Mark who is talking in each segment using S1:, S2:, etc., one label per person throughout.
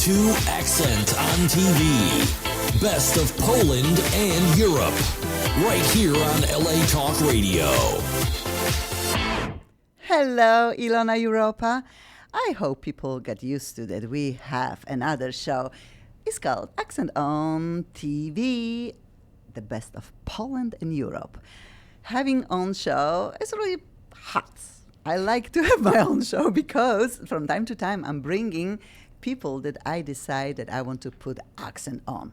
S1: to Accent on TV. Best of Poland and Europe. Right here on LA Talk Radio.
S2: Hello, Ilona, Europa. I hope people get used to that. We have another show. It's called Accent on TV. The best of Poland and Europe. Having own show is really hot. I like to have my own show because from time to time I'm bringing people that I decide that I want to put accent on.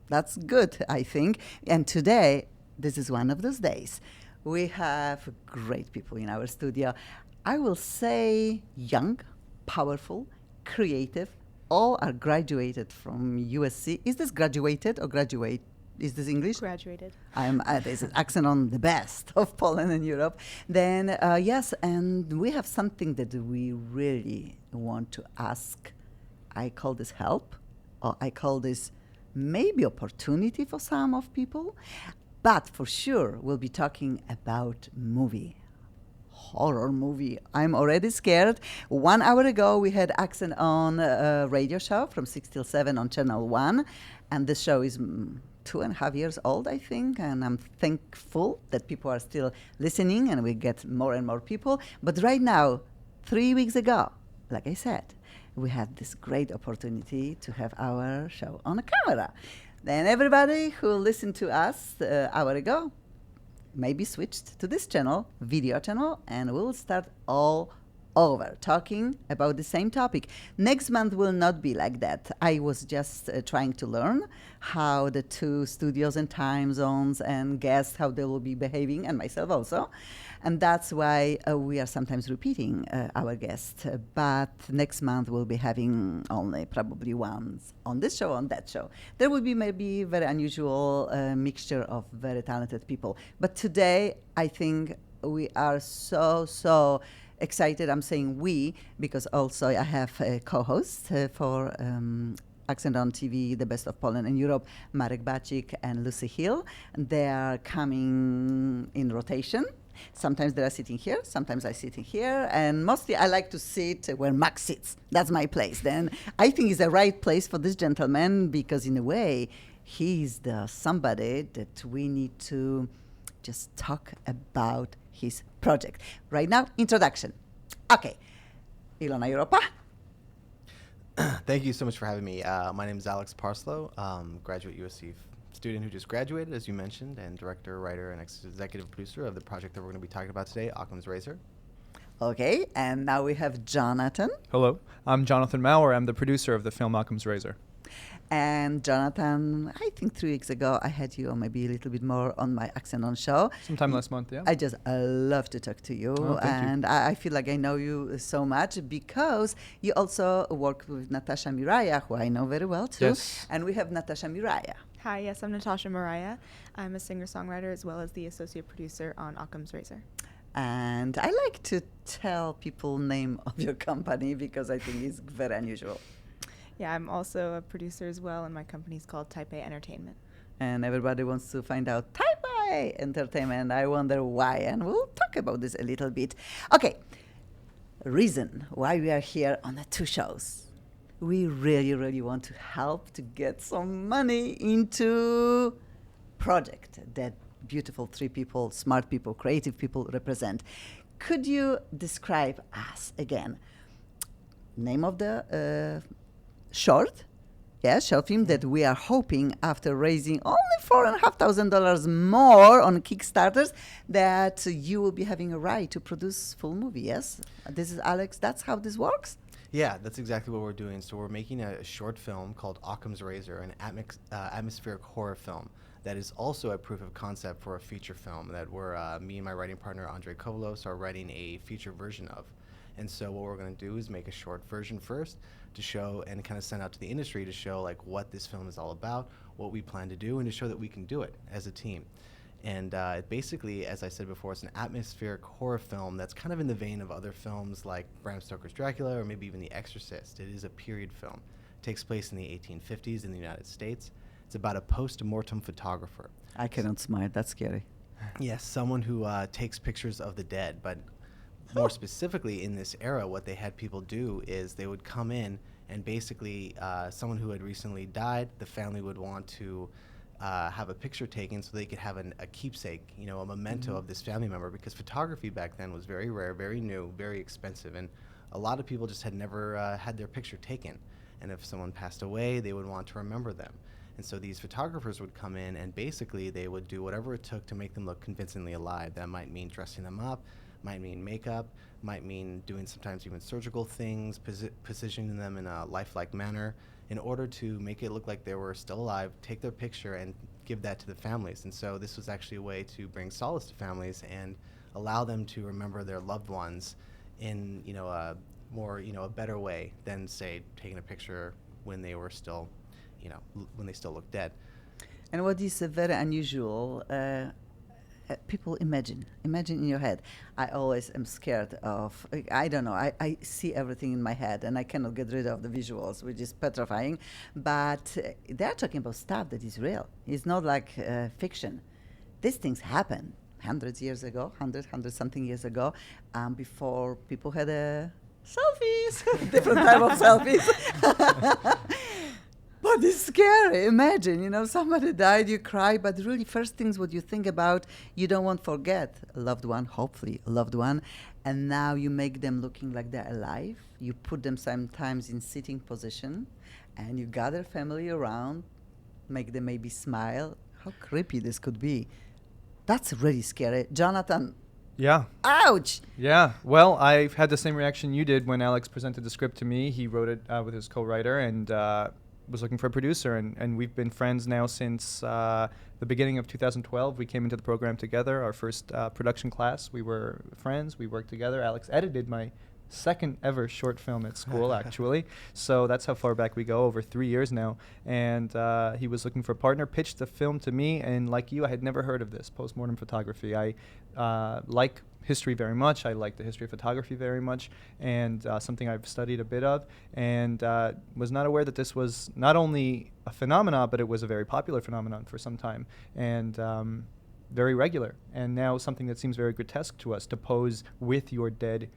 S2: That's good, I think. And today, this is one of those days. We have great people in our studio. I will say young, powerful, creative. All are graduated from USC. Is this graduated or graduate? Is this English?
S3: Graduated.
S2: This is accent on the best of Poland and Europe. Then, yes, and we have something that we really want to ask. I call this help, or I call this maybe opportunity for some of people. But for sure, we'll be talking about movie. Horror movie. I'm already scared. 1 hour ago, we had Accent on a radio show from 6 till 7 on Channel 1. And this show is 2.5 years old, I think, and I'm thankful that people are still listening and we get more and more people. But right now, 3 weeks ago, like I said, we had this great opportunity to have our show on a camera. Then everybody who listened to us an hour ago maybe switched to this channel, video channel, and we'll start all over talking about the same topic. Next month will not be like that. I was just trying to learn how the two studios and time zones and guests, how they will be behaving, and myself also. And that's why we are sometimes repeating our guests. But next month we'll be having only probably ones on this show, on that show. There will be maybe very unusual mixture of very talented people. But today, I think we are so excited. I'm saying we because also I have a co-host for Accent on TV, The Best of Poland and Europe, Marek Bacik and Lucy Hill. They are coming in rotation. Sometimes they are sitting here, sometimes I'm sitting here, and mostly I like to sit where Max sits. That's my place. Then I think it's the right place for this gentleman because in a way, he's the somebody that we need to just talk about his project. Right now, introduction. Okay, Ilona, Europa.
S4: Thank you so much for having me. My name is Alex Parslow, graduate USC student who just graduated, as you mentioned, and director, writer, and executive producer of the project that we're going to be talking about today, Occam's Razor.
S2: Okay, and now we have Jonathan.
S5: Hello, I'm Jonathan Maurer. I'm the producer of the film Occam's Razor.
S2: And Jonathan, I think 3 weeks ago I had you, or maybe a little bit more, on my Accent on show.
S5: Sometime last month, yeah.
S2: I just love to talk to you.
S5: Oh, thank
S2: and
S5: you.
S2: I feel like I know you so much because you also work with Natasha Miraya, who I know very well too.
S5: Yes.
S2: And we have Natasha Miraya.
S3: Hi, yes, I'm Natasha Mariah. I'm a singer-songwriter as well as the associate producer on Occam's Razor.
S2: And I like to tell people name of your company because I think it's very unusual.
S3: Yeah, I'm also a producer as well, and my company's called Type A Entertainment.
S2: And everybody wants to find out Type A Entertainment. I wonder why, and we'll talk about this a little bit. Okay, reason why we are here on the two shows. We really want to help to get some money into project that beautiful three people, smart people, creative people represent. Could you describe us again? Name of the short film that we are hoping after raising only $4,500 more on Kickstarters that you will be having a right to produce full movie, yes? This is Alex, that's how this works?
S4: Yeah, that's exactly what we're doing. So we're making a short film called Occam's Razor, an atmospheric horror film that is also a proof of concept for a feature film that me and my writing partner, Andrei Kovalos, are writing a feature version of. And so what we're going to do is make a short version first to show and kind of send out to the industry to show like what this film is all about, what we plan to do, and to show that we can do it as a team. And basically, as I said before, it's an atmospheric horror film that's kind of in the vein of other films like Bram Stoker's Dracula or maybe even The Exorcist. It is a period film. It takes place in the 1850s in the United States. It's about a post-mortem photographer.
S2: I cannot smile, that's scary.
S4: Yes, someone who takes pictures of the dead, but more specifically in this era, what they had people do is they would come in And basically, someone who had recently died, the family would want to have a picture taken so they could have a keepsake, a memento of this family member, because photography back then was very rare, very new, very expensive, and a lot of people just had never had their picture taken. And if someone passed away, they would want to remember them. And so these photographers would come in, and basically they would do whatever it took to make them look convincingly alive. That might mean dressing them up, might mean makeup, might mean doing sometimes even surgical things, positioning them in a lifelike manner in order to make it look like they were still alive, take their picture, and give that to the families. And so this was actually a way to bring solace to families and allow them to remember their loved ones in a more a better way than, say, taking a picture when they were still when they still looked dead.
S2: And what is very unusual, people imagine in your head. I always am scared of, I don't know, I see everything in my head and I cannot get rid of the visuals, which is petrifying. But they're talking about stuff that is real. It's not like fiction. These things happen hundred something years ago, before people had selfies, different type of selfies. But it's scary. Imagine, somebody died, you cry, but really first things what you think about, you don't want to forget a loved one, hopefully a loved one, and now you make them looking like they're alive. You put them sometimes in sitting position, and you gather family around, make them maybe smile. How creepy this could be. That's really scary. Jonathan,
S5: Yeah.
S2: ouch!
S5: Yeah. Well, I had the same reaction you did when Alex presented the script to me. He wrote it with his co-writer and was looking for a producer. And we've been friends now since the beginning of 2012. We came into the program together, our first production class. We were friends. We worked together. Alex edited my second ever short film at school, actually. So that's how far back we go, over 3 years now. And he was looking for a partner, pitched the film to me, and like you, I had never heard of this, postmortem photography. I like history very much. I like the history of photography very much, and something I've studied a bit of, and was not aware that this was not only a phenomenon, but it was a very popular phenomenon for some time, and very regular. And now something that seems very grotesque to us, to pose with your dead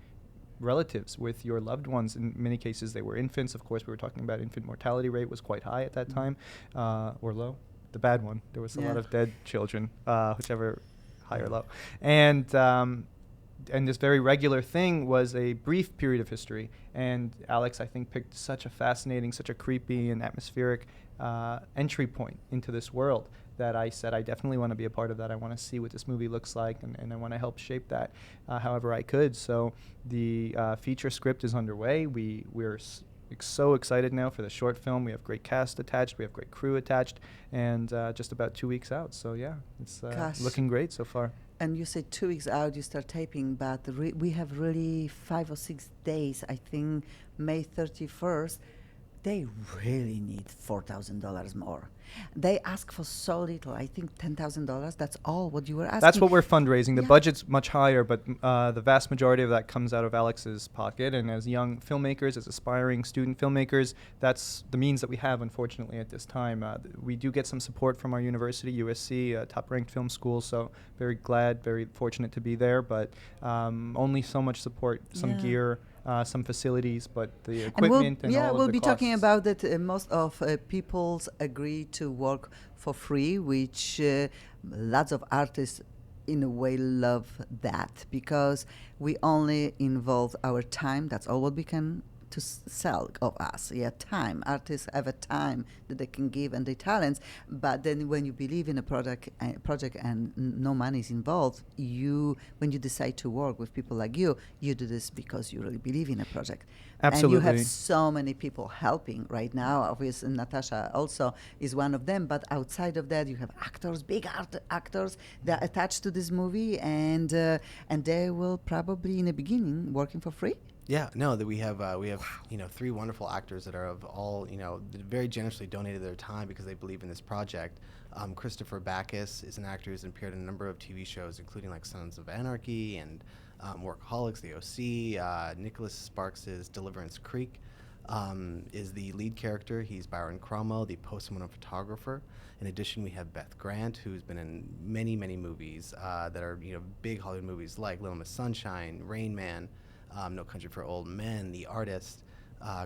S5: relatives, with your loved ones. In many cases they were infants. Of course, we were talking about infant mortality rate was quite high at that time, or low, the bad one. There was a lot of dead children, whichever, high or low. And this very regular thing was a brief period of history. And Alex, I think, picked such a fascinating, such a creepy and atmospheric entry point into this world that I said, I definitely want to be a part of that. I want to see what this movie looks like, and I want to help shape that however I could. So the feature script is underway. We're so excited now for the short film. We have great cast attached. We have great crew attached, and just about 2 weeks out. So yeah, it's looking great so far.
S2: And you say 2 weeks out you start taping, but we have really 5 or 6 days. I think May 31st. They really need $4,000 more. They ask for so little. I think $10,000. That's all what you were asking.
S5: That's what we're fundraising. The budget's much higher, but the vast majority of that comes out of Alex's pocket. And as young filmmakers, as aspiring student filmmakers, that's the means that we have, unfortunately, at this time. We do get some support from our university, USC, a top-ranked film school. So very glad, very fortunate to be there. But only so much support, some gear. Some facilities, but the equipment and all of the
S2: we'll be
S5: costs.
S2: talking about that. Most of people's agree to work for free, which lots of artists in a way love that, because we only involve our time. That's all what we can to sell of us. Time. Artists have a time that they can give and their talents, but then when you believe in a project and no money is involved, when you decide to work with people like you do this because you really believe in a project.
S5: Absolutely.
S2: And you have so many people helping right now. Obviously, Natasha also is one of them, but outside of that, you have actors, big actors that are attached to this movie, and they will probably in the beginning working for free.
S4: Yeah, no, that we have 3 wonderful actors that are of all that very generously donated their time because they believe in this project. Christopher Backus is an actor who's appeared in a number of TV shows, including like Sons of Anarchy and Workaholics, The OC. Nicholas Sparks' Deliverance Creek is the lead character. He's Byron Cromo, the postmortem photographer. In addition, we have Beth Grant, who's been in many, many movies that are big Hollywood movies like Little Miss Sunshine, Rain Man. No Country for Old Men, The Artist.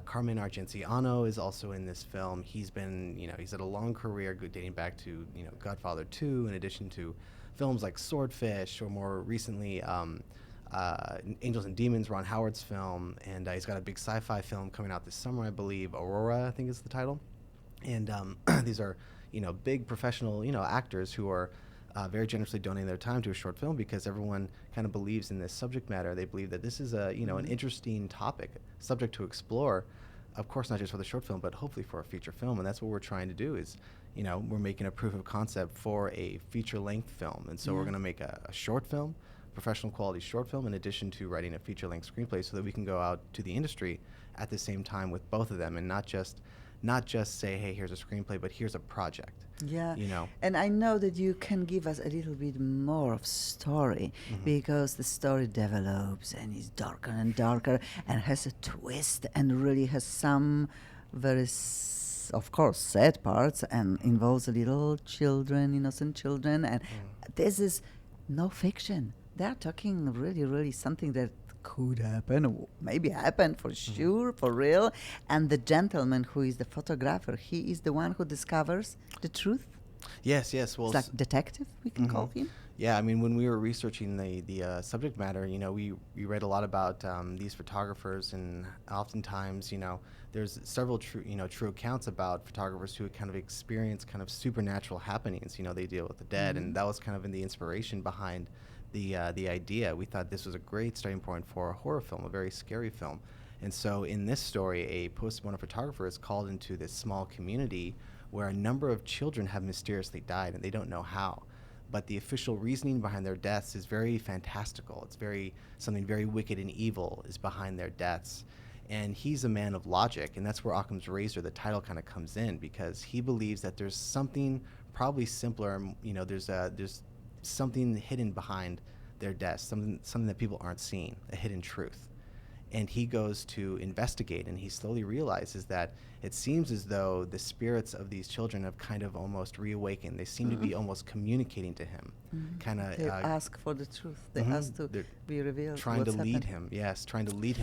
S4: Carmen Argenziano is also in this film. He's been, he's had a long career dating back to, Godfather 2, in addition to films like Swordfish, or more recently, Angels and Demons, Ron Howard's film. And he's got a big sci-fi film coming out this summer, I believe. Aurora, I think is the title. And these are, big professional, actors who are very generously donating their time to a short film, because everyone kind of believes in this subject matter. They believe that this is a, an interesting topic, subject to explore. Of course, not just for the short film, but hopefully for a feature film. And that's what we're trying to do is, we're making a proof of concept for a feature-length film. And so we're going to make a short film, professional quality short film, in addition to writing a feature-length screenplay, so that we can go out to the industry at the same time with both of them, and not just say, hey, here's a screenplay, but here's a project.
S2: Yeah. And I know that you can give us a little bit more of story, because the story develops and is darker and darker and has a twist and really has some very of course sad parts, and involves little children, innocent children, and this is no fiction. They're talking really something that could happen, or maybe happened for sure, for real. And the gentleman who is the photographer, he is the one who discovers the truth.
S4: Yes. Well,
S2: it's like detective, we can call him.
S4: Yeah, I mean, when we were researching the subject matter, we read a lot about these photographers, and oftentimes, there's several true accounts about photographers who kind of experience kind of supernatural happenings. They deal with the dead, and that was kind of in the inspiration behind the idea. We thought this was a great starting point for a horror film, a very scary film. And so in this story, a post-mortem photographer is called into this small community where a number of children have mysteriously died, and they don't know how. But the official reasoning behind their deaths is very fantastical. It's something very wicked and evil is behind their deaths. And he's a man of logic, and that's where Occam's razor, the title, kind of comes in, because he believes that there's something probably simpler. There's something hidden behind their deaths, something that people aren't seeing, a hidden truth. And he goes to investigate, and he slowly realizes that it seems as though the spirits of these children have kind of almost reawakened. They seem to be almost communicating to him.
S2: They ask for the truth. They ask to be revealed.
S4: Trying to lead him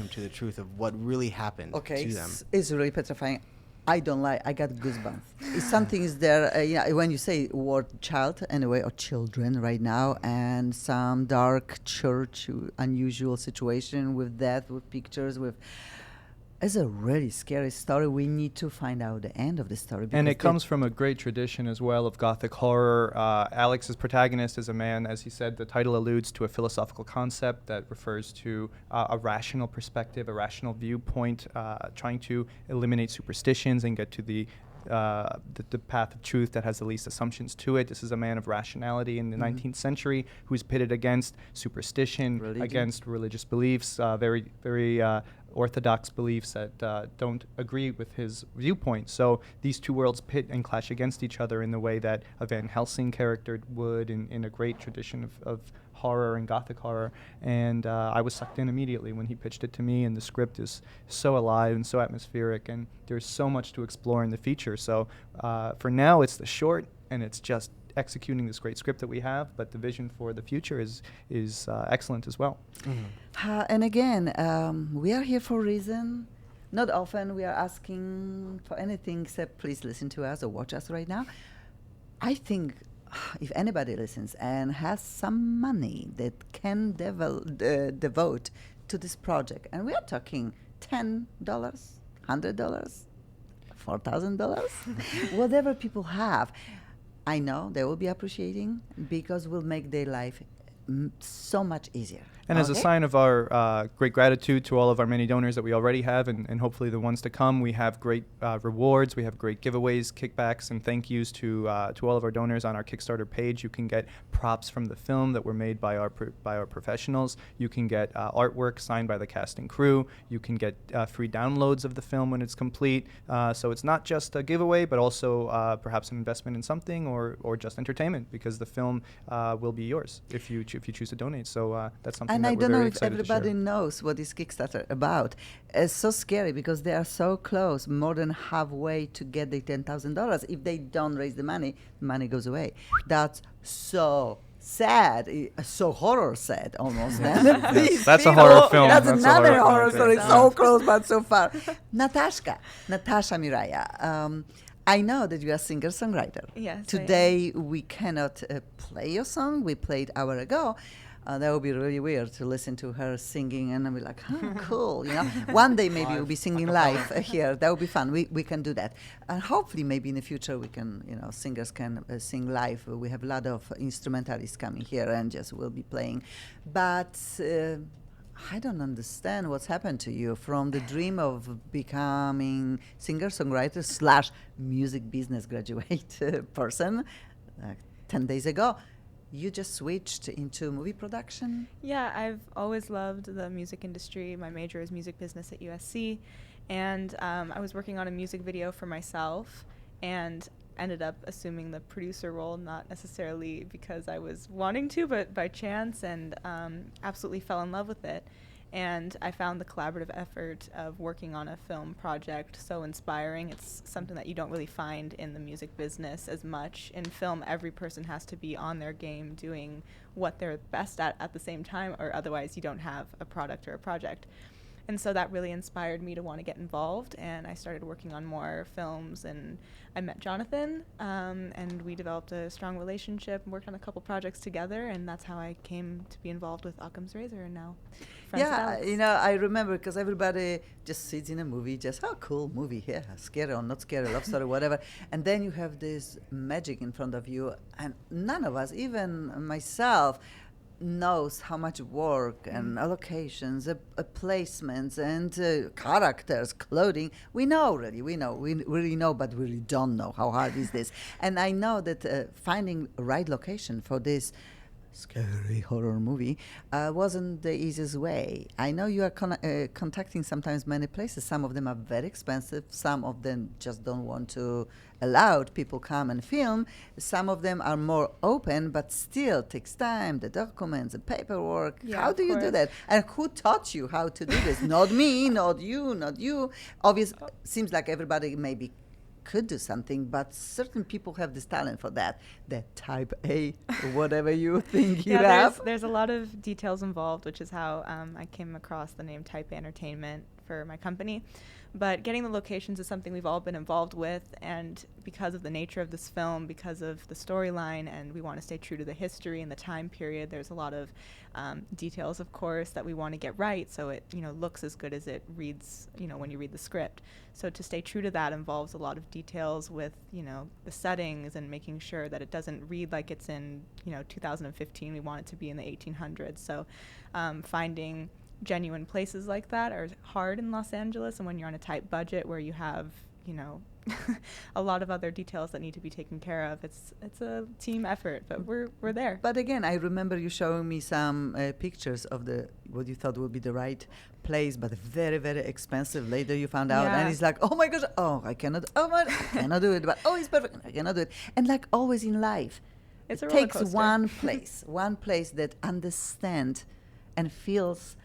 S4: to the truth of what really happened to them.
S2: It's really petrifying. I don't lie. I got goosebumps. If something is there, when you say word child, anyway, or children right now, and some dark church, unusual situation with death, with pictures, it's a really scary story. We need to find out the end of the story.
S5: And it comes from a great tradition as well of Gothic horror. Alex's protagonist is a man, as he said, the title alludes to a philosophical concept that refers to a rational perspective, a rational viewpoint, trying to eliminate superstitions and get to the path of truth that has the least assumptions to it. This is a man of rationality in the 19th century who's pitted against superstition, against religious beliefs, very orthodox beliefs that don't agree with his viewpoint. So these two worlds pit and clash against each other in the way that a Van Helsing character would in a great tradition of horror and Gothic horror. And I was sucked in immediately when he pitched it to me, and the script is so alive and so atmospheric, and there's so much to explore in the feature. So for now, it's the short, and it's just executing this great script that we have, but the vision for the future is excellent as well.
S2: And again, we are here for a reason. Not often we are asking for anything except please listen to us or watch us right now. I think if anybody listens and has some money that can devote to this project, and we are talking $10, $100, $4,000, whatever people have, I know they will be appreciating, because we'll make their life so much easier.
S5: And as a sign of our great gratitude to all of our many donors that we already have, and hopefully the ones to come, we have great rewards, we have great giveaways, kickbacks, and thank yous to all of our donors on our Kickstarter page. You can get props from the film that were made by our professionals. You can get artwork signed by the cast and crew. You can get free downloads of the film when it's complete. So it's not just a giveaway, but also perhaps an investment in something, or just entertainment, because the film will be yours if you choose to donate. So that's something.
S2: And
S5: I
S2: don't know if everybody knows what is Kickstarter about. It's so scary because they are so close, more than halfway to get the $10,000. If they don't raise the money goes away. That's so sad, so horror sad almost.
S5: Yes, that's a horror film.
S2: That's
S5: That's a
S2: another
S5: horror
S2: horror
S5: film,
S2: story,
S5: yeah.
S2: so close but so far. Natasha Miraya. I know that you are a singer-songwriter.
S3: Yes, I am.
S2: Today we cannot play your song. We played hour ago. That would be really weird to listen to her singing and I'll be like, oh, cool, you know. One day maybe we'll be singing live here. That would be fun. We can do that. And hopefully maybe in the future we can, you know, singers can sing live. We have a lot of instrumentalists coming here and just will be playing. But I don't understand what's happened to you from the dream of becoming singer-songwriter / music business graduate person 10 days ago. You just switched into movie production?
S3: Yeah, I've always loved the music industry. My major is music business at USC, and I was working on a music video for myself and ended up assuming the producer role, not necessarily because I was wanting to, but by chance, and absolutely fell in love with it. And I found the collaborative effort of working on a film project so inspiring. It's something that you don't really find in the music business as much. In film, every person has to be on their game doing what they're best at the same time, or otherwise you don't have a product or a project. And so that really inspired me to want to get involved, and I started working on more films, and I met Jonathan, and we developed a strong relationship and worked on a couple projects together, and that's how I came to be involved with Occam's Razor, and now friends with
S2: Yeah,
S3: Alex.
S2: you know, I remember because everybody just sits in a movie, just, oh, cool movie, yeah, scary or not scary, love story, whatever. And then you have this magic in front of you, and none of us, even myself, knows how much work and allocations, placements, and characters, clothing. We know, really, we really know, but we really don't know how hard is this. And I know that finding the right location for this scary horror movie wasn't the easiest way. I know you are contacting sometimes many places. Some of them are very expensive. Some of them just don't want to allow people come and film. Some of them are more open, but still takes time, the documents, the paperwork.
S3: Yeah,
S2: How
S3: of
S2: do you do
S3: course.
S2: that? And who taught you how to do this? Not me, not you, not you. Obviously, seems like everybody maybe could do something, but certain people have this talent for that. That type A, whatever you think you
S3: Yeah,
S2: have.
S3: there's a lot of details involved, which is how I came across the name Type A Entertainment for my company. But getting the locations is something we've all been involved with, and because of the nature of this film, because of the storyline, and we want to stay true to the history and the time period, there's a lot of details, of course, that we want to get right so it looks as good as it reads when you read the script. So to stay true to that involves a lot of details with the settings and making sure that it doesn't read like it's in 2015. We want it to be in the 1800s. So finding genuine places like that are hard in Los Angeles, and when you're on a tight budget where you have a lot of other details that need to be taken care of, it's a team effort, but we're there.
S2: But again, I remember you showing me some pictures of what you thought would be the right place, but very, very expensive. Later you found out, and
S3: Yeah.
S2: it's like, oh my gosh, I cannot do it, but it's perfect, I cannot do it. And like always in life,
S3: It's
S2: it
S3: a roller
S2: takes
S3: coaster.
S2: one place that understands and feels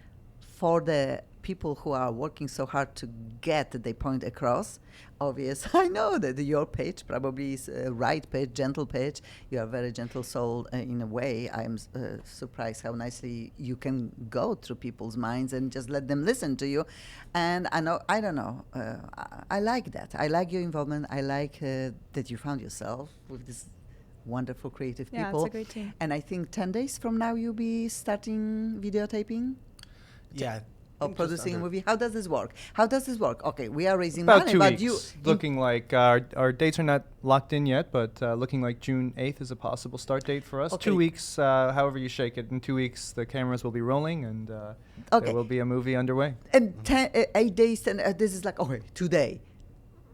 S2: for the people who are working so hard to get the point across. Obvious, I know that your page probably is a right page, gentle page. You are very gentle soul in a way. I'm surprised how nicely you can go through people's minds and just let them listen to you. And I don't know, I like that. I like your involvement. I like that you found yourself with this wonderful creative
S3: Yeah,
S2: people.
S3: it's a great team.
S2: And I think 10 days from now you'll be starting videotaping
S4: Yeah.
S2: or producing a movie. How does this work? Okay, we are raising
S5: About
S2: money,
S5: 2
S2: but
S5: weeks. Looking like our dates are not locked in yet, but looking like June 8th is a possible start date for us.
S2: Okay.
S5: 2 weeks, however you shake it. In 2 weeks, the cameras will be rolling, and
S2: Okay.
S5: there will be a movie underway.
S2: and 8 days, and this is like, okay, today.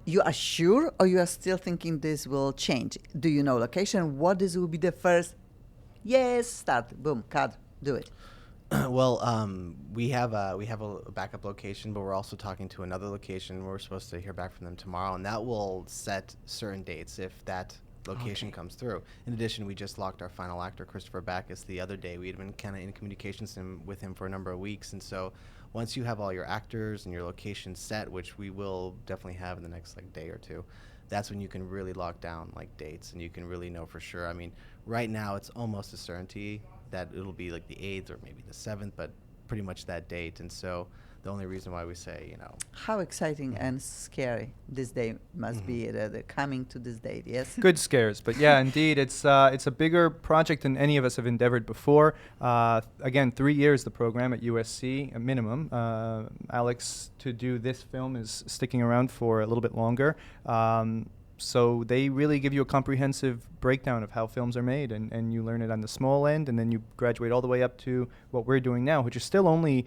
S2: You are sure, or you are still thinking this will change? Do you know location? What this will be the first? Yes, start, boom, cut, do it.
S4: Well, we have a backup location, but we're also talking to another location. We're supposed to hear back from them tomorrow, and that will set certain dates if that location
S2: Okay.
S4: comes through. In addition, we just locked our final actor, Christopher Backus, the other day. We had been kind of in communications with him for a number of weeks, and so once you have all your actors and your location set, which we will definitely have in the next day or two, that's when you can really lock down like dates and you can really know for sure. I mean, right now it's almost a certainty that it'll be like the 8th or maybe the 7th, but pretty much that date. And so the only reason why we say, you know,
S2: How exciting and scary this day must be, the coming to this date, yes?
S5: Good scares, but yeah, indeed, it's a bigger project than any of us have endeavored before. Again, 3 years the program at USC, a minimum. Alex, to do this film, is sticking around for a little bit longer. So they really give you a comprehensive breakdown of how films are made, and you learn it on the small end, and then you graduate all the way up to what we're doing now, which is still only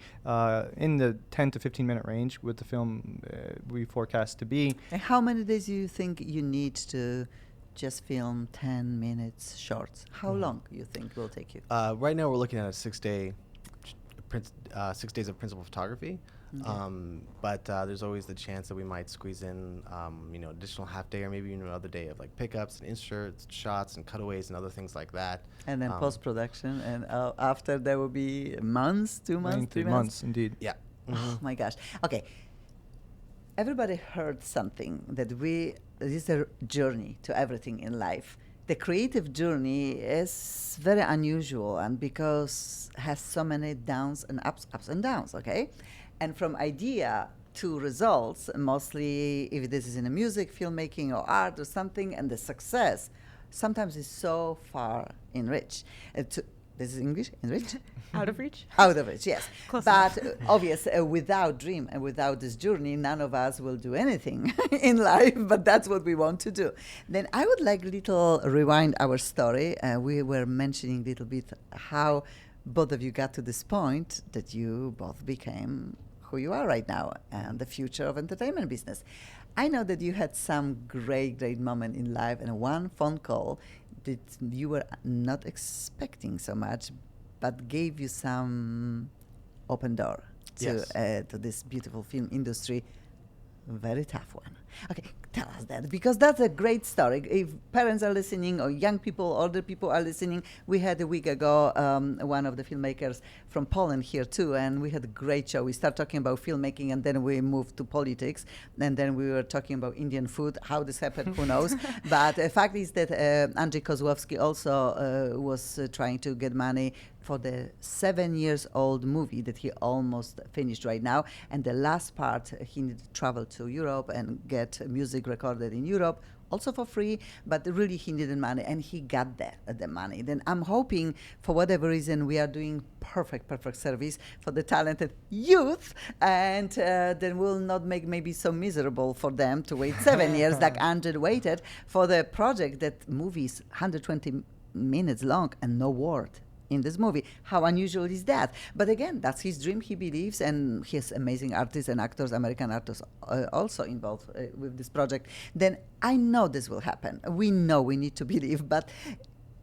S5: in the 10 to 15 minute range with the film we forecast to be.
S2: And how many days do you think you need to just film 10 minutes shorts? How long you think will take you?
S4: right now we're looking at a 6 days of principal photography. But there's always the chance that we might squeeze in, you know, additional half day or maybe even another day of like pickups and inserts, shots and cutaways and other things like that.
S2: And then post-production, and after there will be months, 2 months, 3 months?
S5: Indeed.
S4: Yeah.
S2: Oh my gosh. Okay. Everybody heard something that this is a journey to everything in life. The creative journey is very unusual, and because has so many downs and ups and downs, okay? And from idea to results, mostly if this is in a music, filmmaking, or art or something, and the success sometimes is so far in reach. This is English, in reach?
S3: Out of reach?
S2: Out of reach, yes.
S3: Close
S2: But
S3: enough.
S2: obviously, without dream and without this journey, none of us will do anything in life, but that's what we want to do. Then I would like little rewind our story. We were mentioning a little bit how both of you got to this point that you both became who you are right now and the future of entertainment business. I know that you had some great moment in life, and one phone call that you were not expecting so much, but gave you some open door to
S4: Yes.
S2: to this beautiful film industry. Very tough one. Okay, tell us that, because that's a great story. If parents are listening, or young people, older people are listening, we had a week ago one of the filmmakers from Poland here too, and we had a great show. We started talking about filmmaking, and then we moved to politics, and then we were talking about Indian food. How this happened, who knows? But the fact is that Andrzej Kozłowski also was trying to get money for the 7-year-old movie that he almost finished right now. And the last part, he needed to travel to Europe and get music recorded in Europe, also for free, but really he needed money, and he got the money. Then I'm hoping, for whatever reason, we are doing perfect service for the talented youth, and then we'll not make maybe so miserable for them to wait 7 years like Andrzej waited for the project that movie is 120 minutes long and no word in this movie. How unusual is that? But again, that's his dream, he believes, and he has amazing artists and actors, American artists also involved with this project. Then I know this will happen. We know, we need to believe, but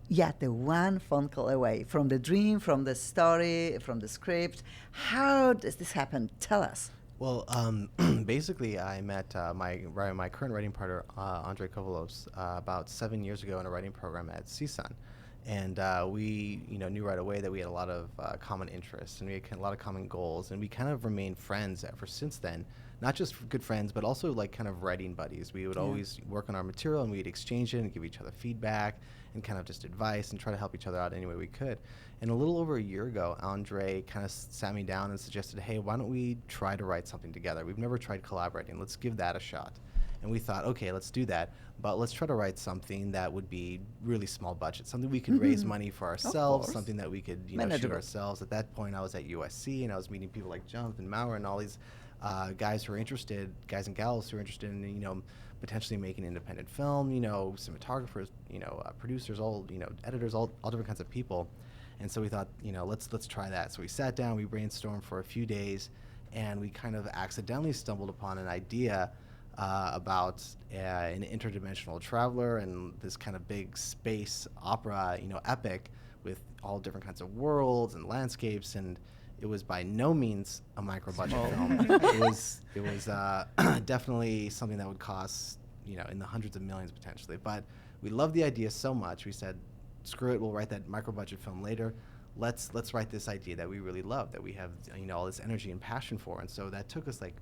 S2: yeah, the one phone call away from the dream, from the story, from the script. How does this happen? Tell us.
S4: Well, basically, I met my current writing partner, Andrzej Kozłowski, about 7 years ago in a writing program at CSUN. And we, knew right away that we had a lot of common interests, and we had a lot of common goals, and we kind of remained friends ever since then. Not just good friends, but also like kind of writing buddies. We would always work on our material, and we'd exchange it and give each other feedback and kind of just advice and try to help each other out any way we could. And a little over a year ago, Andre kind of sat me down and suggested, hey, why don't we try to write something together? We've never tried collaborating. Let's give that a shot. And we thought, okay, let's do that, but let's try to write something that would be really small budget, something we could raise money for ourselves,
S2: course.
S4: something that we could shoot
S2: Manageable.
S4: ourselves. At that point, I was at USC, and I was meeting people like Jonathan Maurer and all these guys who are interested, guys and gals who are interested in, potentially making independent film, cinematographers, producers, all, editors, all different kinds of people. And so we thought, let's try that. So we sat down, we brainstormed for a few days, and we kind of accidentally stumbled upon an idea about an interdimensional traveler and this kind of big space opera, epic with all different kinds of worlds and landscapes, and it was by no means a micro-budget film. It was definitely something that would cost, in the hundreds of millions potentially. But we loved the idea so much, we said, screw it, we'll write that micro-budget film later. Let's write this idea that we really love, that we have all this energy and passion for. And so that took us like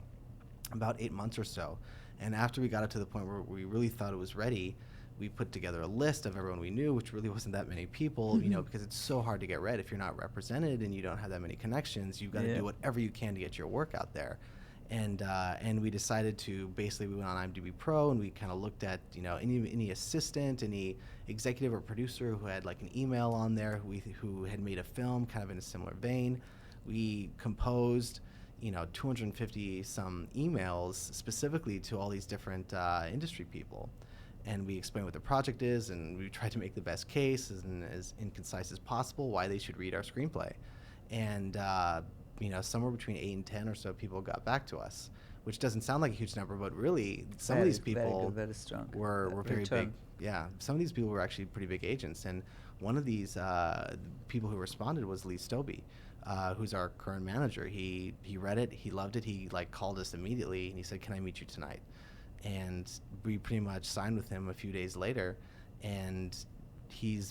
S4: about 8 months or so. And after we got it to the point where we really thought it was ready, we put together a list of everyone we knew, which really wasn't that many people, you know, because it's so hard to get read. If you're not represented and you don't have that many connections, you've got to do whatever you can to get your work out there. And we decided to basically, we went on IMDb Pro and we kind of looked at, you know, any assistant, any executive or producer who had like an email on there who had made a film kind of in a similar vein. We composed, you know, 250 some emails specifically to all these different industry people. And we explained what the project is, and we tried to make the best case and as concise as possible why they should read our screenplay. And you know, somewhere between 8 and 10 or so people got back to us, which doesn't sound like a huge number, but really some of these people
S2: very strong.
S4: were very big. Yeah, some of these people were actually pretty big agents. And one of these people who responded was Lee Stobie, who's our current manager. He read it, he loved it, he like called us immediately and he said, "Can I meet you tonight?" And we pretty much signed with him a few days later, and he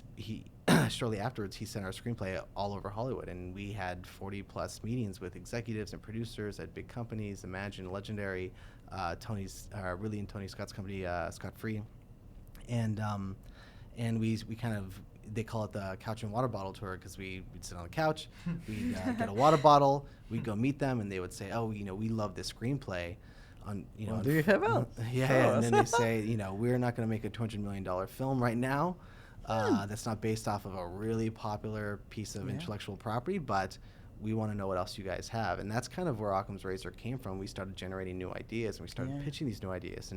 S4: shortly afterwards he sent our screenplay all over Hollywood, and we had 40 plus meetings with executives and producers at big companies, Imagine, Legendary, Tony Scott's company, Scott Free, and we kind of, they call it the couch and water bottle tour, because we'd sit on the couch, we'd get a water bottle, we'd go meet them, and they would say, "Oh, you know, we love this screenplay." You know,
S2: do you have out?
S4: Yeah, and then they say, you know, we're not going to make a $200 million film right now. That's not based off of a really popular piece of intellectual property, but we want to know what else you guys have. And that's kind of where Occam's Razor came from. We started generating new ideas, and we started pitching these new ideas.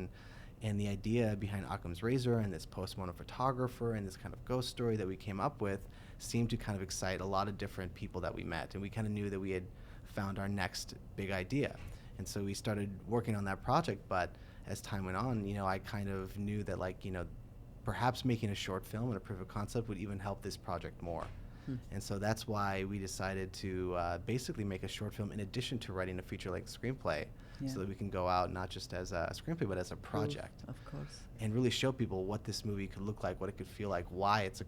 S4: And the idea behind Occam's Razor and this postmortem photographer and this kind of ghost story that we came up with seemed to kind of excite a lot of different people that we met. And we kind of knew that we had found our next big idea. And so we started working on that project, but as time went on, you know, I kind of knew that, like, you know, perhaps making a short film and a proof of concept would even help this project more. And so that's why we decided to basically make a short film in addition to writing a feature-length screenplay, so that we can go out not just as a screenplay, but as a project.
S2: Of course.
S4: And really show people what this movie could look like, what it could feel like, why it's a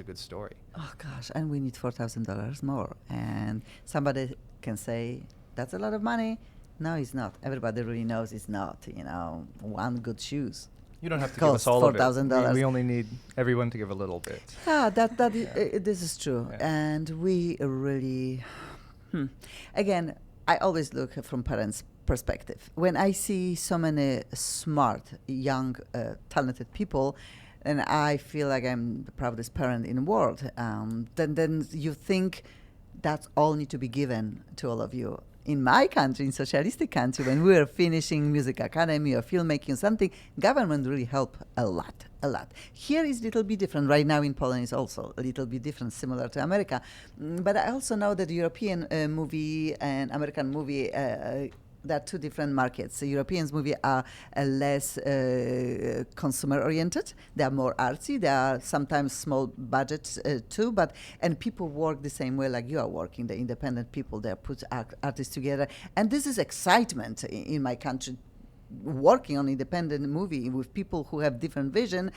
S4: good story.
S2: Oh gosh, and we need $4,000 more. And somebody can say, "That's a lot of money." No, it's not. Everybody really knows it's not. You know, one good shoes.
S5: You don't have to give us all of it.
S2: $4,000.
S5: We only need everyone to give a little bit.
S2: Yeah, this is true.
S5: Yeah.
S2: And we really, again, I always look from parents' perspective. When I see so many smart, young, talented people, and I feel like I'm the proudest parent in the world, then you think that's all need to be given to all of you. In my country, in socialistic country, when we were finishing music academy or filmmaking or something, government really helped a lot. Here is a little bit different. Right now in Poland is also a little bit different, similar to America. But I also know that European movie and American movie, there are two different markets. The European movies are less consumer-oriented. They are more artsy. They are sometimes small budgets too. And people work the same way like you are working. The independent people, they put artists together. And this is excitement in my country. Working on independent movie with people who have different vision,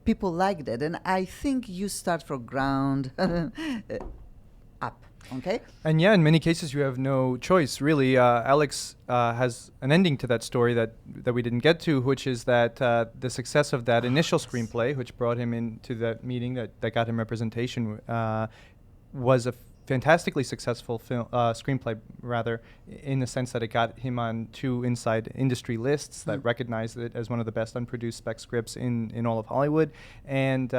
S2: people like that. And I think you start from ground up. Okay.
S5: And yeah, in many cases, you have no choice, really. Alex has an ending to that story that we didn't get to, which is that the success of that initial screenplay, which brought him into that meeting that got him representation, was a fantastically successful screenplay, rather, in the sense that it got him on 2 inside industry lists that recognized it as one of the best unproduced spec scripts in all of Hollywood, and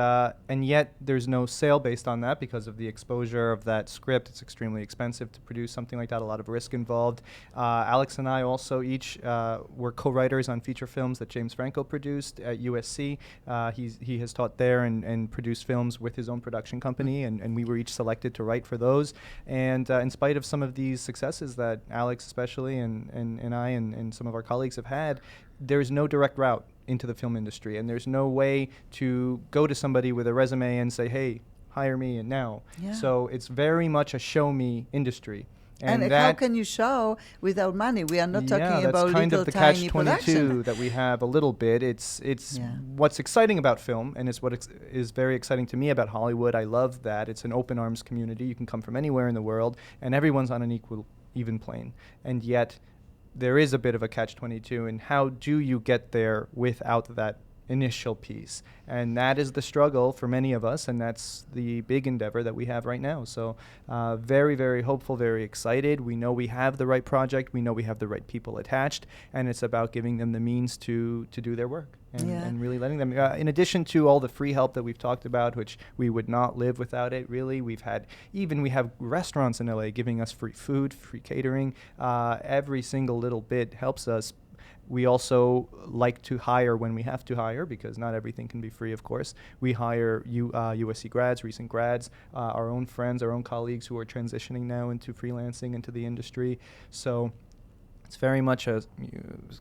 S5: yet there's no sale based on that because of the exposure of that script. It's extremely expensive to produce something like that, a lot of risk involved. Alex and I also each were co-writers on feature films that James Franco produced at USC. He has taught there and produced films with his own production company, and we were each selected to write for those. And in spite of some of these successes that Alex especially and I and some of our colleagues have had, there's no direct route into the film industry, and there's no way to go to somebody with a resume and say, "Hey, hire me," and now.
S2: Yeah.
S5: So it's very much a show me industry.
S2: And how can you show without money? We are not talking about
S5: that's kind
S2: little
S5: of the
S2: tiny
S5: catch-22
S2: production.
S5: that we have a little bit. It's what's exciting about film, and it's what is very exciting to me about Hollywood. I love that it's an open arms community. You can come from anywhere in the world, and everyone's on an even plane. And yet, there is a bit of a catch-22, and how do you get there without that initial piece? And that is the struggle for many of us, and that's the big endeavor that we have right now. So very, very hopeful, very excited. We know we have the right project. We know we have the right people attached, and it's about giving them the means to do their work and really letting them. In addition to all the free help that we've talked about, which we would not live without it, really. We have restaurants in LA giving us free food, free catering. Every single little bit helps us. We also like to hire when we have to hire, because not everything can be free, of course. We hire USC grads, recent grads, our own friends, our own colleagues who are transitioning now into freelancing, into the industry. So it's very much a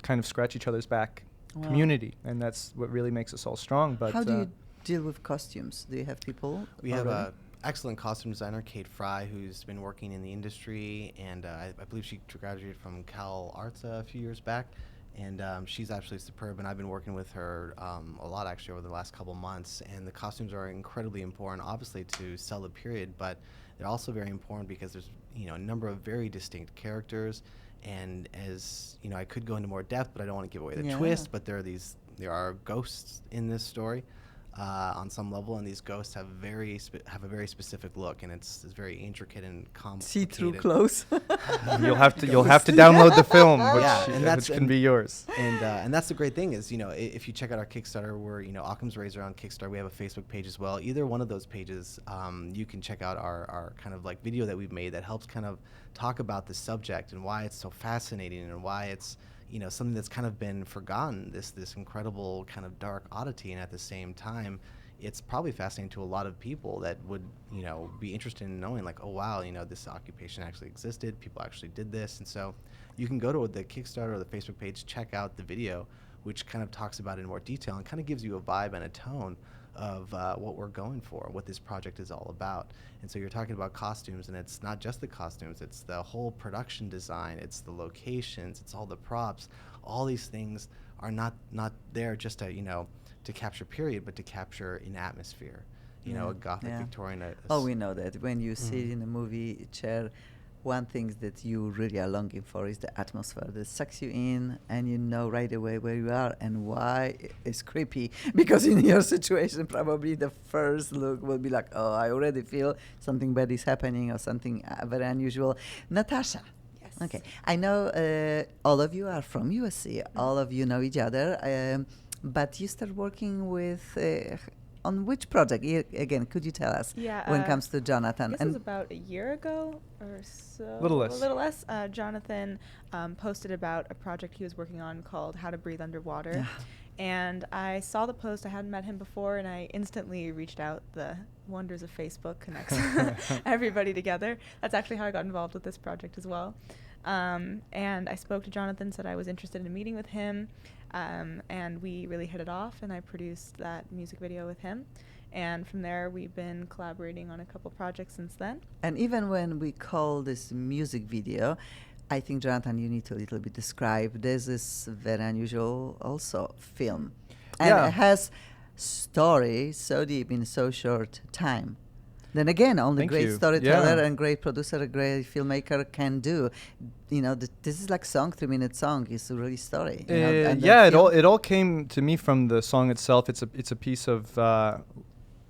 S5: kind of scratch each other's back community, and that's what really makes us all strong. But
S2: how do you deal with costumes? Do you have people?
S4: We have a excellent costume designer, Kate Fry, who's been working in the industry, and I believe she graduated from Cal Arts a few years back. And she's absolutely superb, and I've been working with her a lot actually over the last couple months. And the costumes are incredibly important, obviously, to sell the period, but they're also very important because there's a number of very distinct characters. And as I could go into more depth, but I don't want to give away the twist. But there are ghosts in this story. On some level, and these ghosts have a very specific look, and it's very intricate and complicated.
S2: See-through clothes.
S5: You'll have to download the film, which can be yours.
S4: And that's the great thing is, if you check out our Kickstarter, we're Occam's Razor on Kickstarter. We have a Facebook page as well. Either one of those pages, you can check out our kind of like video that we've made that helps kind of talk about the subject and why it's so fascinating and why it's something that's kind of been forgotten, this incredible kind of dark oddity, and at the same time, it's probably fascinating to a lot of people that would, be interested in knowing, like, oh wow, this occupation actually existed, people actually did this. And so you can go to the Kickstarter or the Facebook page, check out the video, which kind of talks about it in more detail and kind of gives you a vibe and a tone of what we're going for, what this project is all about. And so you're talking about costumes, and it's not just the costumes, it's the whole production design, it's the locations, it's all the props. All these things are not there just to capture period, but to capture an atmosphere, a Gothic Victorian.
S2: We know that when you sit in a movie chair, one thing that you really are longing for is the atmosphere that sucks you in, and you know right away where you are and why it's creepy. Because in your situation, probably the first look will be like, oh, I already feel something bad is happening or something very unusual. Natasha.
S3: Yes.
S2: Okay. I know all of you are from USC. All of you know each other. But you start working with... on which project? Again, could you tell us when it comes to Jonathan?
S3: I guess it was about a year ago or so.
S5: A little less.
S3: Jonathan posted about a project he was working on called How to Breathe Underwater. And I saw the post. I hadn't met him before, and I instantly reached out. The wonders of Facebook connects everybody together. That's actually how I got involved with this project as well. And I spoke to Jonathan, said I was interested in meeting with him. And we really hit it off, and I produced that music video with him. And from there, we've been collaborating on a couple projects since then.
S2: And even when we call this music video, I think, Jonathan, you need to a little bit describe. This is very unusual also film. And it has story so deep in so short time. Then again, only great storyteller and great producer, a great filmmaker can do. This is like song, 3-minute song. It's a really story.
S5: It all came to me from the song itself. It's a piece of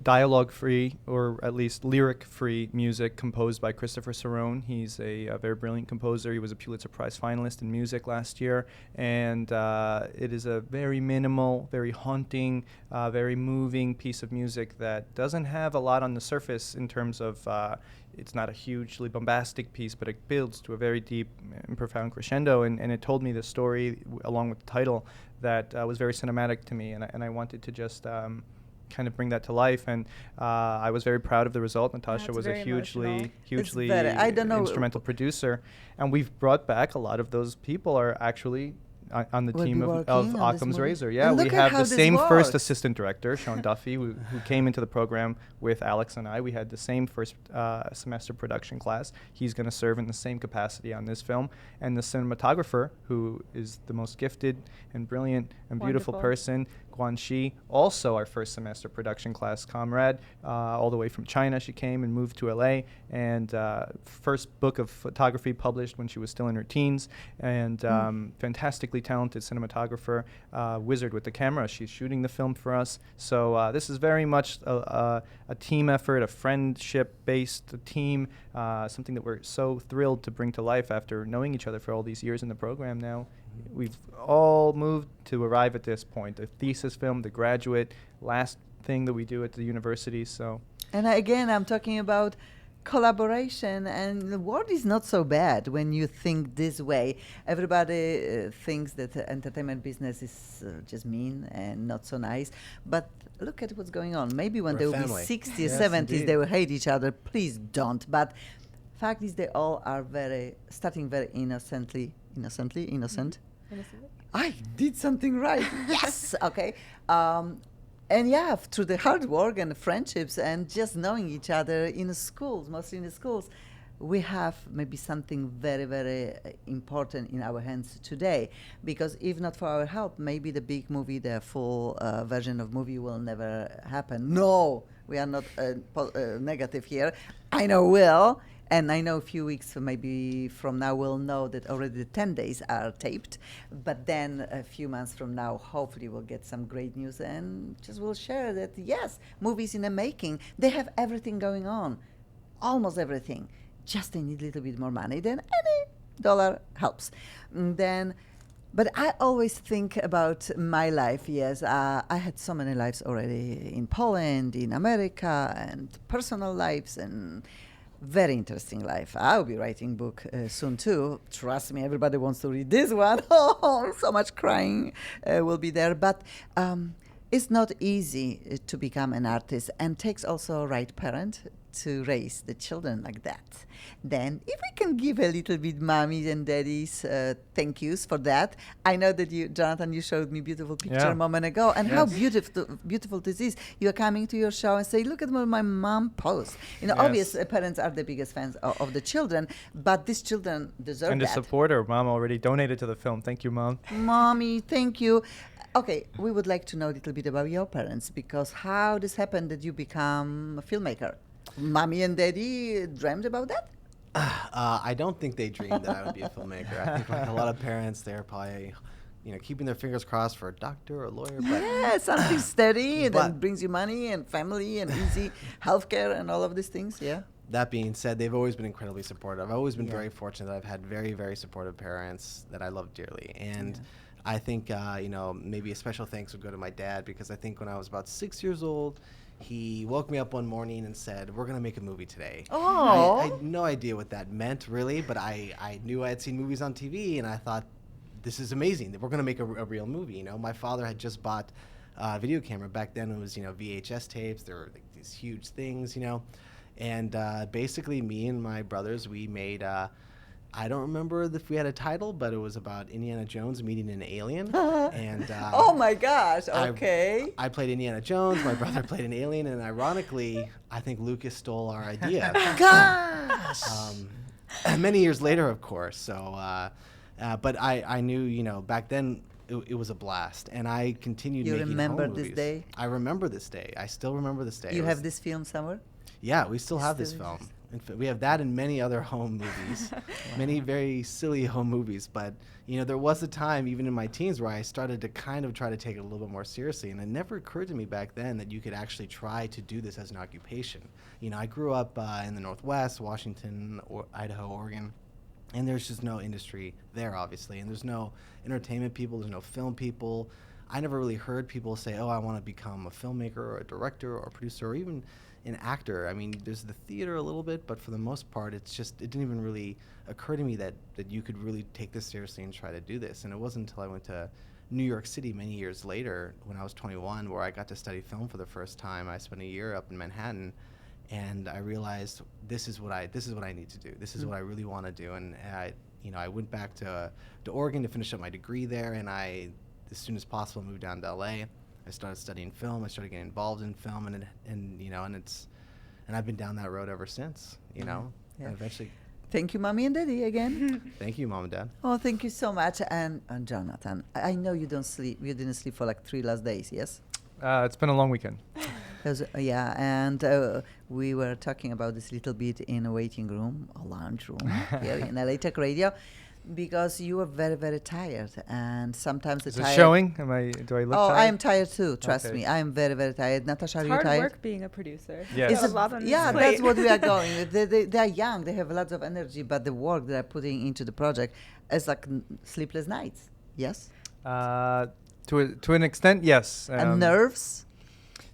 S5: dialogue-free, or at least lyric-free music composed by Christopher Cerrone. He's a very brilliant composer. He was a Pulitzer Prize finalist in music last year, and it is a very minimal, very haunting, very moving piece of music that doesn't have a lot on the surface in terms of it's not a hugely bombastic piece, but it builds to a very deep and profound crescendo, and it told me the story along with the title that was very cinematic to me, and I wanted to just kind of bring that to life, and I was very proud of the result. Natasha was a hugely instrumental producer, and we've brought back a lot of those people are actually on the
S2: Will
S5: team
S2: be
S5: of
S2: working on this
S5: Occam's
S2: movie?
S5: Razor. Yeah,
S2: And
S5: we
S2: look at
S5: have
S2: how
S5: the
S2: this
S5: same first
S2: works.
S5: assistant director, Sean Duffy, who came into the program with Alex and I. We had the same first semester production class. He's going to serve in the same capacity on this film. And the cinematographer, who is the most gifted and brilliant and beautiful
S3: Wonderful.
S5: person, Guan Shi, also our first semester production class comrade, all the way from China. She came and moved to LA, and first book of photography published when she was still in her teens, and fantastically talented cinematographer, wizard with the camera. She's shooting the film for us. So this is very much a team effort, a friendship-based team, something that we're so thrilled to bring to life after knowing each other for all these years in the program now. We've all moved to arrive at this point, the thesis film, the graduate, last thing that we do at the university. So,
S2: And again, I'm talking about collaboration, and the world is not so bad when you think this way. Everybody thinks that the entertainment business is just mean and not so nice, but look at what's going on. Maybe when
S4: We're
S2: they
S4: a
S2: will be
S4: family.
S2: 60 or
S5: Yes,
S2: 70s,
S5: indeed.
S2: they will hate each other. Please don't. But fact is, they all are starting very innocent.
S3: Innocently?
S2: I did something right. Yes. Okay. And yeah, through the hard work and friendships and just knowing each other in the schools, mostly in the schools, we have maybe something very, very important in our hands today. Because if not for our help, maybe the big movie, the full version of movie will never happen. No, we are not negative here. I know will. And I know a few weeks maybe from now we'll know that already the 10 days are taped. But then a few months from now, hopefully we'll get some great news and just we'll share that, yes, movies in the making. They have everything going on, almost everything. Just they need a little bit more money. Then any dollar helps. But I always think about my life. Yes, I had so many lives already in Poland, in America, and personal lives, and very interesting life. I'll be writing book soon too. Trust me, everybody wants to read this one. Oh, so much crying will be there. But it's not easy to become an artist, and takes also a right parent to raise the children like that. Then, if we can give a little bit mommies and daddies thank yous for that. I know that you, Jonathan, you showed me beautiful picture
S5: Yeah.
S2: a moment ago, and how
S5: Yes.
S2: beautiful this is. You are coming to your show and say, look at what my mom posts. You know,
S5: Yes.
S2: obviously parents are the biggest fans of the children, but these children deserve
S5: and to
S2: that.
S5: support her, Mom already donated to the film. Thank you, Mom.
S2: Mommy, thank you. Okay, we would like to know a little bit about your parents, because how this happened that you become a filmmaker? Mommy and daddy dreamed about that?
S4: I don't think they dreamed that I would be a filmmaker. I think like a lot of parents, they're probably, keeping their fingers crossed for a doctor or a lawyer. But
S2: Yeah, something steady and
S4: But-
S2: then brings you money and family and easy healthcare and all of these things, yeah?
S4: that being said, they've always been incredibly supportive. I've always been
S2: Yeah.
S4: very fortunate that I've had very, very supportive parents that I love dearly. And I think, maybe a special thanks would go to my dad, because I think when I was about 6 years old, he woke me up one morning and said, "We're going to make a movie today."
S2: Oh.
S4: I had no idea what that meant, really, but I knew I had seen movies on TV, and I thought, this is amazing, that we're going to make a real movie. My father had just bought a video camera. Back then it was, VHS tapes. There were like these huge things, And basically me and my brothers, we made, I don't remember if we had a title, but it was about Indiana Jones meeting an alien. And
S2: Oh my gosh, okay.
S4: I played Indiana Jones, my brother played an alien, and ironically, I think Lucas stole our idea.
S2: Gosh!
S4: Many years later, of course. So, but I knew, back then it was a blast, and I continued
S2: You
S4: making
S2: remember
S4: home
S2: this
S4: movies.
S2: day?
S4: I remember this day. I still remember this day.
S2: You
S4: It
S2: have
S4: was-
S2: this film somewhere?
S4: Yeah, we still have this
S2: Still
S4: film.
S2: exist.
S4: In fact, we have that and many other home movies, many very silly home movies. But there was a time, even in my teens, where I started to kind of try to take it a little bit more seriously. And it never occurred to me back then that you could actually try to do this as an occupation. I grew up in the Northwest, Washington, Idaho, Oregon. And there's just no industry there, obviously. And there's no entertainment people, there's no film people. I never really heard people say, oh, I want to become a filmmaker or a director or a producer or even an actor. I mean, there's the theater a little bit, but for the most part, it didn't even really occur to me that you could really take this seriously and try to do this. And it wasn't until I went to New York City many years later, when I was 21, where I got to study film for the first time. I spent a year up in Manhattan, and I realized this is what I need to do. This is what I really want to do. And I went back to Oregon to finish up my degree there, and I, as soon as possible, moved down to LA. I started studying film. I started getting involved in film, and I've been down that road ever since.
S2: Yeah.
S4: And eventually.
S2: Thank you, Mommy and Daddy, again.
S4: Thank you, Mom and Dad.
S2: Oh, thank you so much. And Jonathan, I know you don't sleep. You didn't sleep for like 3 last days, yes?
S5: It's been a long weekend.
S2: Yeah, and we were talking about this little bit in a waiting room, a lounge room here in LA Tech Radio, because you were very, very tired, and sometimes
S5: Is
S2: the
S5: it
S2: tired.
S5: showing? Do I look
S2: Oh,
S5: tired?
S2: I am tired too. Trust
S5: Okay.
S2: me, I am very, very tired. Natasha, are
S3: It's
S2: you
S3: hard
S2: tired?
S3: work being a producer.
S5: Yes.
S3: It's a lot on your
S2: Yeah,
S3: plate.
S2: that's what we are going with. They are young, they have lots of energy, but the work they are putting into the project is like sleepless nights. Yes,
S5: To an extent, yes.
S2: and nerves.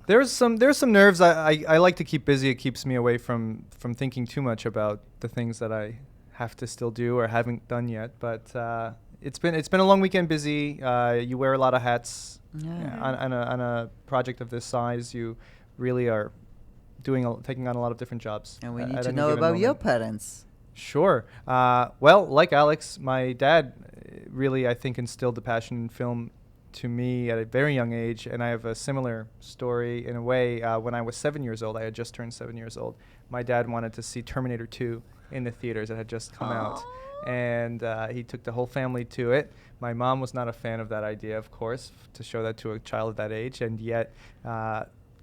S5: There's some nerves. I like to keep busy. It keeps me away from thinking too much about the things that I have to still do or haven't done yet. But it's been a long weekend. Busy. You wear a lot of hats.
S2: Yeah.
S5: On a project of this size. You really are taking on a lot of different jobs.
S2: And we
S5: at
S2: need to
S5: any
S2: know
S5: given
S2: about your
S5: moment.
S2: parents.
S5: Sure. Well, like Alex, my dad really, I think, instilled the passion in film to me at a very young age, and I have a similar story in a way. When I was 7 years old, I had just turned 7 years old. My dad wanted to see Terminator 2 in the theaters. It had just come out, and he took the whole family to it. My mom was not a fan of that idea, of course, to show that to a child at that age, and yet,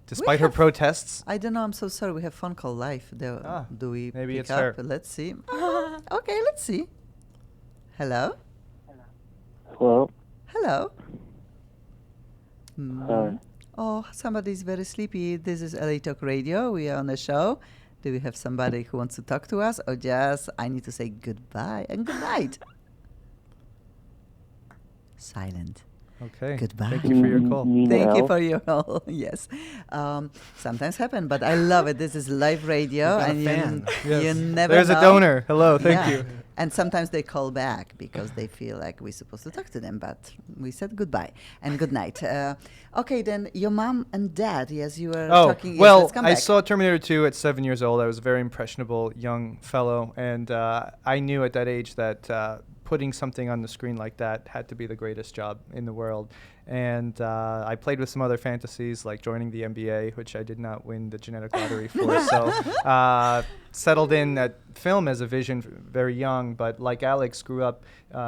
S5: despite her protests,
S2: I don't know. I'm so sorry. We have phone call live. Do we
S5: maybe
S2: pick
S5: it's
S2: up?
S5: her.
S2: Let's see. Okay, let's see. Hello.
S6: Hello.
S2: Hello.
S6: Hi.
S2: Oh, somebody's very sleepy. This is LA Talk Radio. We are on a show. Do we have somebody who wants to talk to us, or just I need to say goodbye and good night? Silent.
S5: okay.
S2: Goodbye.
S5: Thank you for your call.
S2: Thank you for your call. Yes. Sometimes happen, but I love it. This is live radio,
S4: We've got a
S2: and
S4: fan.
S2: you
S5: Yes.
S2: never
S5: There's
S2: know.
S5: a donor. Hello. Thank
S2: Yeah.
S5: you.
S2: And sometimes they call back because they feel like we're supposed to talk to them, but we said goodbye and good night. Okay, then your mom and dad, yes, you were talking. Yes,
S5: Well,
S2: let's come
S5: I
S2: back.
S5: saw Terminator 2 at 7 years old. I was a very impressionable young fellow, and I knew at that age that putting something on the screen like that had to be the greatest job in the world. And I played with some other fantasies, like joining the NBA, which I did not win the genetic lottery for. So settled in at film as a vision very young, but like Alex, grew up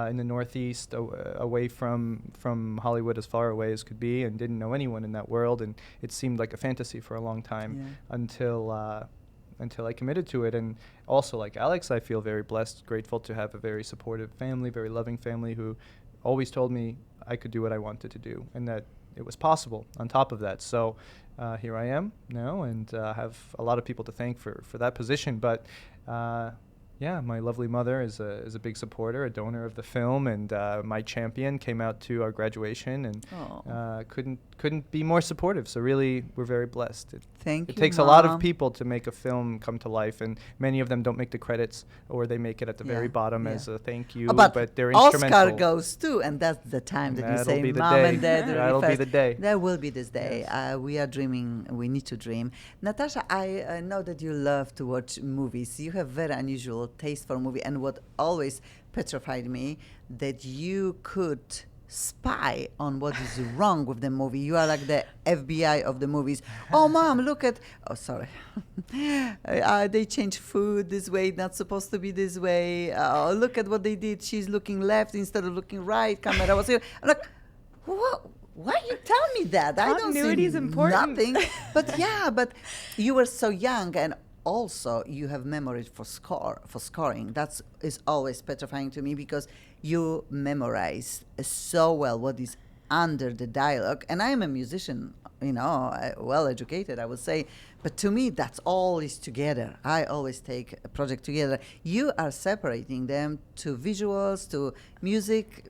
S5: in the Northeast, away from Hollywood, as far away as could be, and didn't know anyone in that world. And it seemed like a fantasy for a long time until I committed to it. And also, like Alex, I feel very blessed, grateful to have a very supportive family, very loving family who always told me I could do what I wanted to do and that it was possible on top of that. So here I am now, and have a lot of people to thank for that position. But yeah, my lovely mother is a big supporter, a donor of the film, and my champion came out to our graduation and couldn't be more supportive. So really, we're very blessed.
S2: Thank
S5: It
S2: you,
S5: takes a lot of
S2: Mom.
S5: people to make a film come to life, and many of them don't make the credits, or they make it at the very bottom as a thank you.
S2: But
S5: they're
S2: Oscar
S5: instrumental.
S2: goes too, and that's the time that you
S5: That'll
S2: say,
S5: be the
S2: Mom
S5: day.
S2: and Dad.
S5: That'll be the day.
S2: There will be this day. We are dreaming. We need to dream. Natasha, I know that you love to watch movies. You have very unusual taste for movie, and what always petrified me that you could spy on what is wrong with the movie. You are like the FBI of the movies. Oh, Mom, look at. Oh, sorry. They changed food this way. Not supposed to be this way. Oh, look at what they did. She's looking left instead of looking right. Camera was here. I'm like, what? Why you tell me that? I don't
S3: Continuity
S2: see
S3: is important.
S2: nothing. But yeah, but you were so young, and also you have memory for scoring. That is always petrifying to me because you memorize so well what is under the dialogue. And I am a musician, well educated, I would say. But to me, that's all is together. I always take a project together. You are separating them to visuals, to music.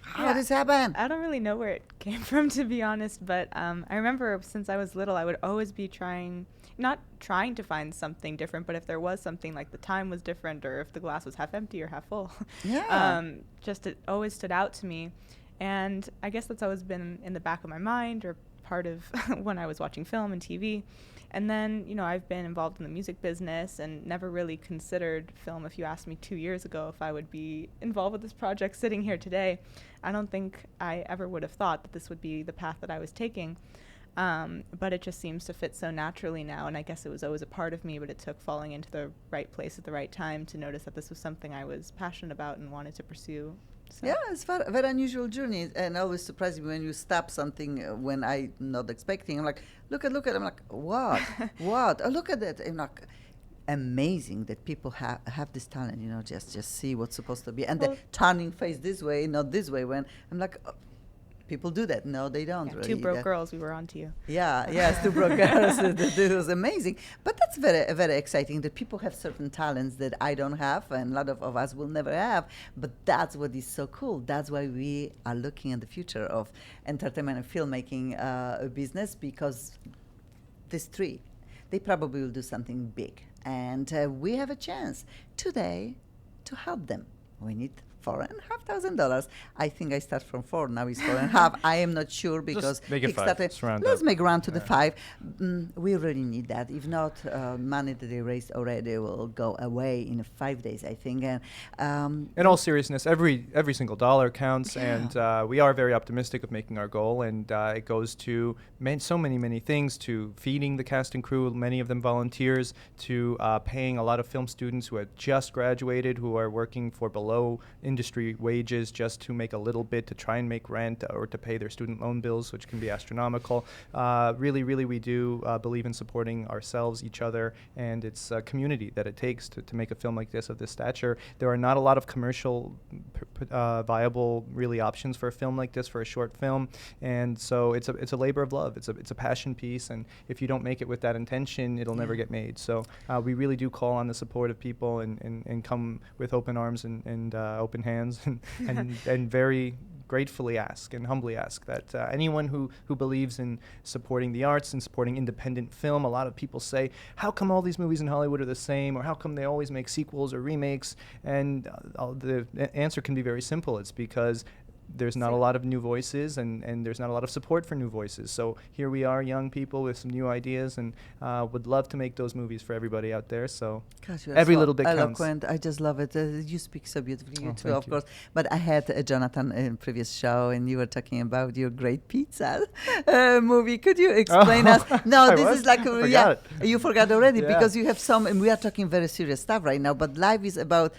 S2: How does this happen?
S3: I don't really know where it came from, to be honest, but I remember since I was little, I would always be not trying to find something different, but if there was something, like the time was different, or if the glass was half empty or half full, just it always stood out to me. And I guess that's always been in the back of my mind, or part of when I was watching film and TV. And then, I've been involved in the music business and never really considered film. If you asked me 2 years ago if I would be involved with this project sitting here today, I don't think I ever would have thought that this would be the path that I was taking. But it just seems to fit so naturally now, and I guess it was always a part of me, but it took falling into the right place at the right time to notice that this was something I was passionate about and wanted to pursue. So.
S2: Yeah, it's very, very unusual journey, and always surprised me when you stop something when I not expecting. I'm like, look at. I'm like, what? What? Oh, look at that! I'm like, amazing that people have this talent. Just see what's supposed to be, and the turning face this way, not this way. When I'm like. Oh, people do that. No, they don't.
S3: Yeah,
S2: really.
S3: 2 broke girls, we were on to you.
S2: Yeah, yes, 2 broke girls. It was amazing. But that's very, very exciting that people have certain talents that I don't have, and a lot of us will never have. But that's what is so cool. That's why we are looking at the future of entertainment and filmmaking business, because these 3, they probably will do something big. And we have a chance today to help them. We need $4,500. I think I start from 4. Now it's 4.5. I am not sure because
S5: just make it 5.
S2: Let's make round to the 5. We really need that. If not, money that they raised already will go away in 5 days, I think. And
S5: in all seriousness, every single dollar counts, and we are very optimistic of making our goal. And it goes to so many things: to feeding the cast and crew, many of them volunteers, to paying a lot of film students who have just graduated, who are working for below industry wages just to make a little bit to try and make rent or to pay their student loan bills, which can be astronomical. Really, we do believe in supporting ourselves, each other, and it's a community that it takes to make a film like this of this stature. There are not a lot of commercial viable really options for a film like this, for a short film, and so it's a labor of love. It's a passion piece, and if you don't make it with that intention, it'll never get made. So we really do call on the support of people and come with open arms and open hands and very gratefully ask and humbly ask that anyone who believes in supporting the arts and supporting independent film. A lot of people say, how come all these movies in Hollywood are the same, or how come they always make sequels or remakes? And the answer can be very simple. It's because there's not a lot of new voices, and there's not a lot of support for new voices. So here we are, young people with some new ideas, and would love to make those movies for everybody out there. So every little bit
S2: eloquent.
S5: counts.
S2: I just love it. You speak so beautifully, you too,
S5: thank
S2: of
S5: you.
S2: course. But I had Jonathan in previous show, and you were talking about your great pizza movie. Could you explain us? No, this is like you forgot already because you have some, and we are talking very serious stuff right now. But life is about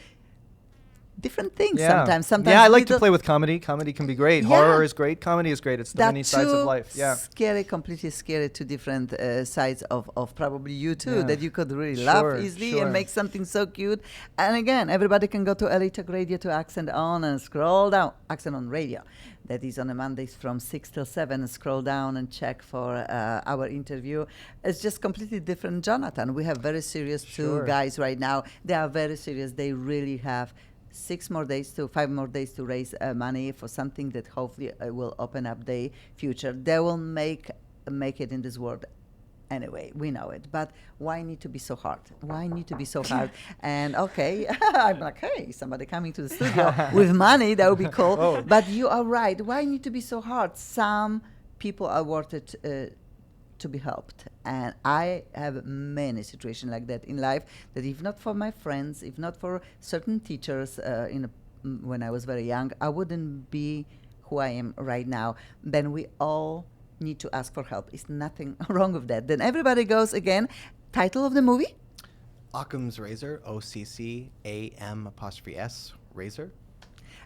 S2: different things sometimes.
S5: Yeah, I like to play with comedy. Comedy can be great.
S2: Yeah.
S5: Horror is great. Comedy is great. It's the many sides of life. Yeah.
S2: Scary, completely scary, 2 different sides of probably you too, that you could really laugh easily and make something so cute. And again, everybody can go to LA Talk Radio to Accent On and scroll down. Accent On Radio. That is on a Mondays from 6 till 7. And scroll down and check for our interview. It's just completely different, Jonathan. We have very serious 2 guys right now. They are very serious. They really have 5 more days to raise money for something that hopefully will open up their future. They will make it in this world anyway. We know it. But why need to be so hard? Why need to be so hard? And I'm like, hey, somebody coming to the studio with money, that would be cool. But you are right. Why need to be so hard? Some people are worth it to be helped. And I have many situations like that in life, that if not for my friends, if not for certain teachers when I was very young, I wouldn't be who I am right now. Then we all need to ask for help. It's nothing wrong with that. Then everybody goes again. Title of the movie?
S4: Occam's Razor, OCCAM''S, Razor.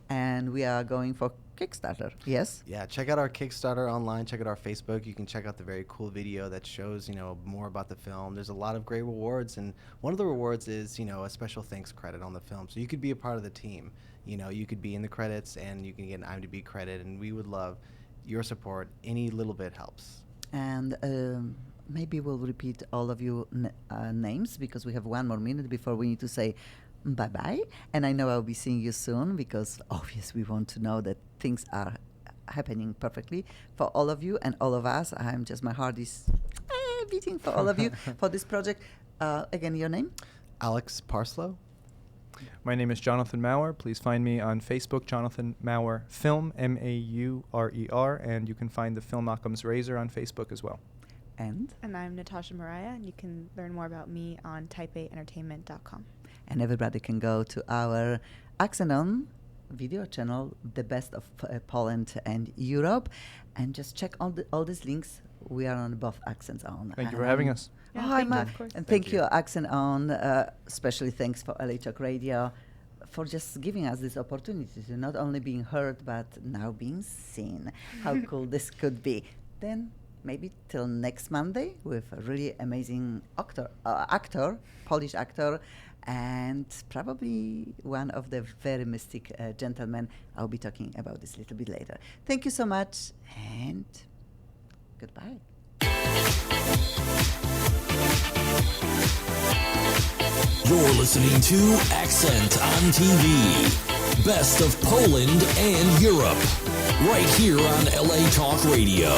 S2: And we are going for Kickstarter, yes?
S4: Yeah, check out our Kickstarter online. Check out our Facebook. You can check out the very cool video that shows, more about the film. There's a lot of great rewards, and one of the rewards is, a special thanks credit on the film. So you could be a part of the team. You could be in the credits, and you can get an IMDb credit, and we would love your support. Any little bit helps.
S2: And maybe we'll repeat all of you names, because we have 1 more minute before we need to say bye-bye. And I know I'll be seeing you soon, because obviously we want to know that things are happening perfectly for all of you and all of us. My heart is beating for all of you for this project. Again, your name?
S4: Alex Parslow.
S5: My name is Jonathan Maurer. Please find me on Facebook, Jonathan Maurer Film, Maurer, and you can find the film Occam's Razor on Facebook as well.
S2: And
S3: I'm Natasha Mariah, and you can learn more about me on type8entertainment.com.
S2: everybody can go to our Accent On video channel, The Best of Poland and Europe, and just check all these links. We are on both Accents On.
S5: Thank you for having us.
S3: Yeah,
S2: Oh,
S3: thank you,
S2: Emma,
S3: of course.
S2: and
S4: Thank
S2: thank
S4: you.
S2: you, Accent On. Especially thanks for LA Talk Radio for just giving us this opportunity to not only being heard but now being seen. How cool this could be. Then maybe till next Monday with a really amazing actor, Polish actor, and probably one of the very mystic gentlemen. I'll be talking about this a little bit later. Thank you so much, and goodbye.
S1: You're listening to Accent on TV. Best of Poland and Europe. Right here on LA Talk Radio.